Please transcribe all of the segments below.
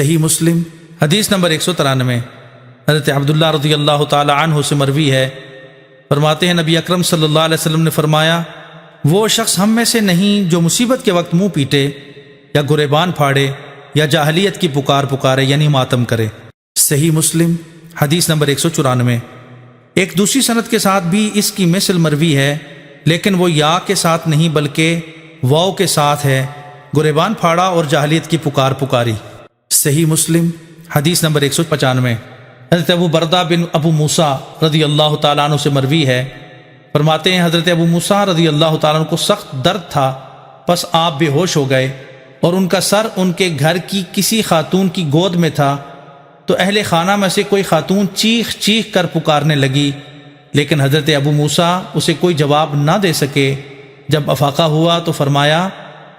صحیح مسلم حدیث نمبر 193۔ حضرت عبداللہ رضی اللہ تعالی عنہ سے مروی ہے، فرماتے ہیں نبی اکرم صلی اللہ علیہ وسلم نے فرمایا، وہ شخص ہم میں سے نہیں جو مصیبت کے وقت منہ پیٹے یا گریبان پھاڑے یا جاہلیت کی پکارے یعنی ماتم کرے۔ صحیح مسلم حدیث نمبر 194۔ ایک دوسری سند کے ساتھ بھی اس کی مثل مروی ہے، لیکن وہ یا کے ساتھ نہیں بلکہ واو کے ساتھ ہے، گریبان پھاڑا اور جاہلیت کی پکاری۔ صحیح مسلم حدیث نمبر 195۔ حضرت ابو بردہ بن ابو موسیٰ رضی اللہ تعالیٰ عنہ سے مروی ہے، فرماتے ہیں حضرت ابو موسیٰ رضی اللہ تعالیٰ عنہ کو سخت درد تھا، پس آپ بے ہوش ہو گئے اور ان کا سر ان کے گھر کی کسی خاتون کی گود میں تھا، تو اہل خانہ میں سے کوئی خاتون چیخ چیخ کر پکارنے لگی، لیکن حضرت ابو موسیٰ اسے کوئی جواب نہ دے سکے۔ جب افاقہ ہوا تو فرمایا،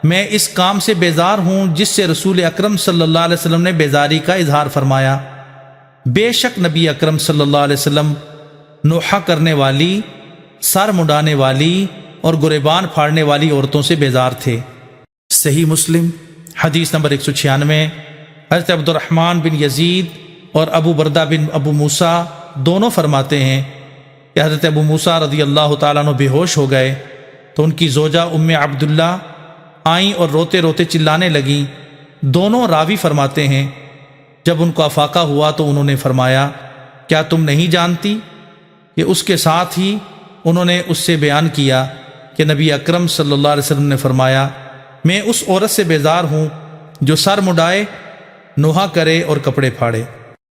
میں اس کام سے بیزار ہوں جس سے رسول اکرم صلی اللہ علیہ وسلم نے بیزاری کا اظہار فرمایا۔ بے شک نبی اکرم صلی اللہ علیہ وسلم نوحہ کرنے والی، سر مڈانے والی اور گریبان پھاڑنے والی عورتوں سے بیزار تھے۔ صحیح مسلم حدیث نمبر 196۔ حضرت عبد الرحمن بن یزید اور ابو بردہ بن ابو موسیٰ دونوں فرماتے ہیں کہ حضرت ابو موسیٰ رضی اللہ تعالیٰ عنہ بے ہوش ہو گئے تو ان کی زوجہ ام عبداللہ آئیں اور روتے روتے چلانے لگیں۔ دونوں راوی فرماتے ہیں جب ان کو افاقہ ہوا تو انہوں نے فرمایا، کیا تم نہیں جانتی کہ اس کے ساتھ ہی انہوں نے اس سے بیان کیا کہ نبی اکرم صلی اللہ علیہ وسلم نے فرمایا، میں اس عورت سے بیزار ہوں جو سر مڈائے، نوحہ کرے اور کپڑے پھاڑے۔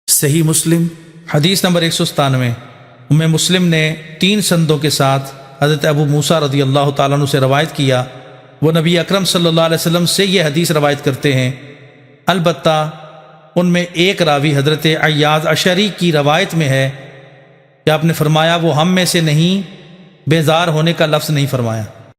صحیح مسلم حدیث نمبر 197۔ ام مسلم نے 3 سندوں کے ساتھ حضرت ابو موسیٰ رضی اللہ تعالیٰ عنہ سے روایت کیا، وہ نبی اکرم صلی اللہ علیہ وسلم سے یہ حدیث روایت کرتے ہیں، البتہ ان میں ایک راوی حضرت عیاض اشعری کی روایت میں ہے کہ آپ نے فرمایا وہ ہم میں سے نہیں، بیزار ہونے کا لفظ نہیں فرمایا۔